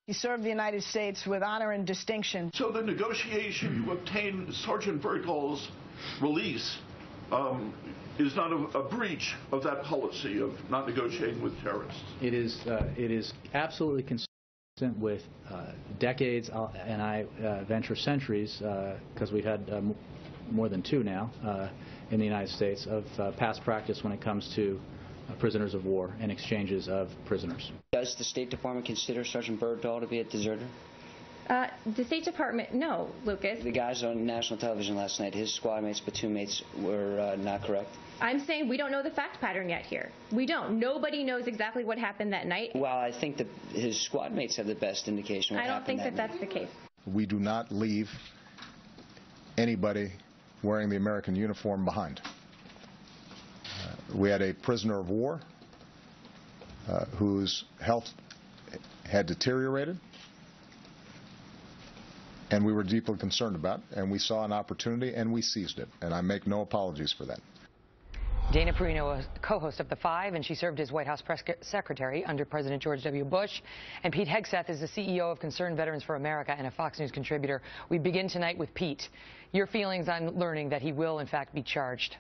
He served the United States with honor and distinction. So the negotiation to obtain Sergeant Bergdahl's release is not a breach of that policy of not negotiating with terrorists. It is absolutely consistent with decades, and I venture centuries, because we've had more than two now in the United States, of past practice when it comes to prisoners of war and exchanges of prisoners. Does the State Department consider Sergeant Bergdahl to be a deserter? The State Department, no, Lucas. The guys on national television last night, his squad mates, platoon mates, were not correct? I'm saying we don't know the fact pattern yet here. We don't. Nobody knows exactly what happened that night. Well, I think that his squad mates have the best indication what happened that night. I don't think that that's the case. We do not leave anybody wearing the American uniform behind. We had a prisoner of war whose health had deteriorated, and we were deeply concerned about it, and we saw an opportunity and we seized it, and I make no apologies for that. Dana Perino, a co-host of The Five, and she served as White House press secretary under President George W. Bush. And Pete Hegseth is the CEO of Concerned Veterans for America and a Fox News contributor. We begin tonight with Pete. Your feelings on learning that he will, in fact, be charged?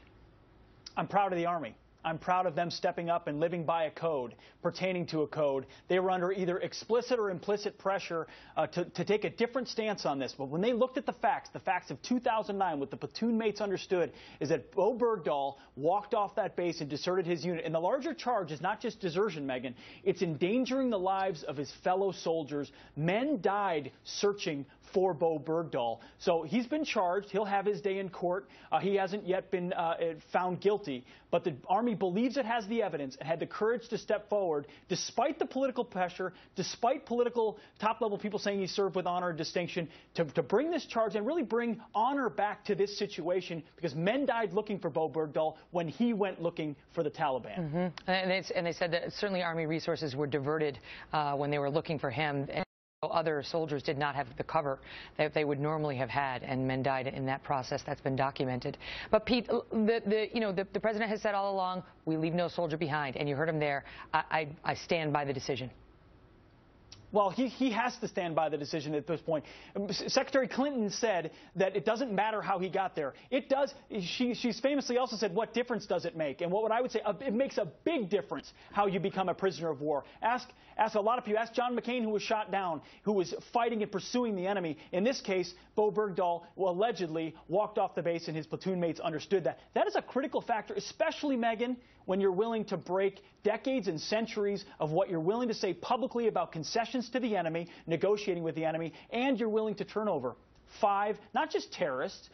I'm proud of the Army. I'm proud of them stepping up and living by a code, pertaining to a code. They were under either explicit or implicit pressure to take a different stance on this. But when they looked at the facts of 2009, what the platoon mates understood is that Bowe Bergdahl walked off that base and deserted his unit. And the larger charge is not just desertion, Megyn. It's endangering the lives of his fellow soldiers. Men died searching for Bowe Bergdahl. So he's been charged. He'll have his day in court. He hasn't yet been found guilty. But the Army believes it has the evidence and had the courage to step forward, despite the political pressure, despite political top-level people saying he served with honor and distinction, to bring this charge and really bring honor back to this situation, because men died looking for Bowe Bergdahl when he went looking for the Taliban. Mm-hmm. And they said that certainly Army resources were diverted when they were looking for him. Other soldiers did not have the cover that they would normally have had, and men died in that process. That's been documented. But Pete, the president has said all along, we leave no soldier behind, and you heard him there. I stand by the decision. Well, he has to stand by the decision at this point. Secretary Clinton said that it doesn't matter how he got there. It does. She's famously also said, what difference does it make? And what I would say, it makes a big difference how you become a prisoner of war. Ask a lot of people. Ask John McCain, who was shot down, who was fighting and pursuing the enemy. In this case, Bowe Bergdahl allegedly walked off the base, and his platoon mates understood that. That is a critical factor, especially, Megyn, when you're willing to break decades and centuries of what you're willing to say publicly about concessions to the enemy, negotiating with the enemy, and you're willing to turn over 5, not just terrorist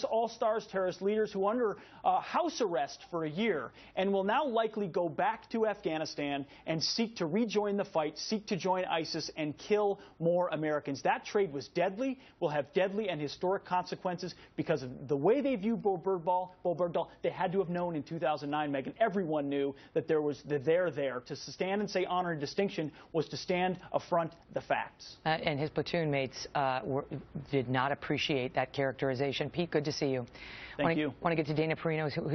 all-stars, terrorist leaders who are under house arrest for a year and will now likely go back to Afghanistan and seek to rejoin the fight, seek to join ISIS and kill more Americans. That trade was deadly, will have deadly and historic consequences because of the way they view Bowe Bergdahl. They had to have known in 2009, Megyn. Everyone knew that they're there. To stand and say honor and distinction was to stand affront the facts. And his platoon mates did not appreciate that characterization. Pete, good to see you. Thank you. Want to get to Dana Perino, who's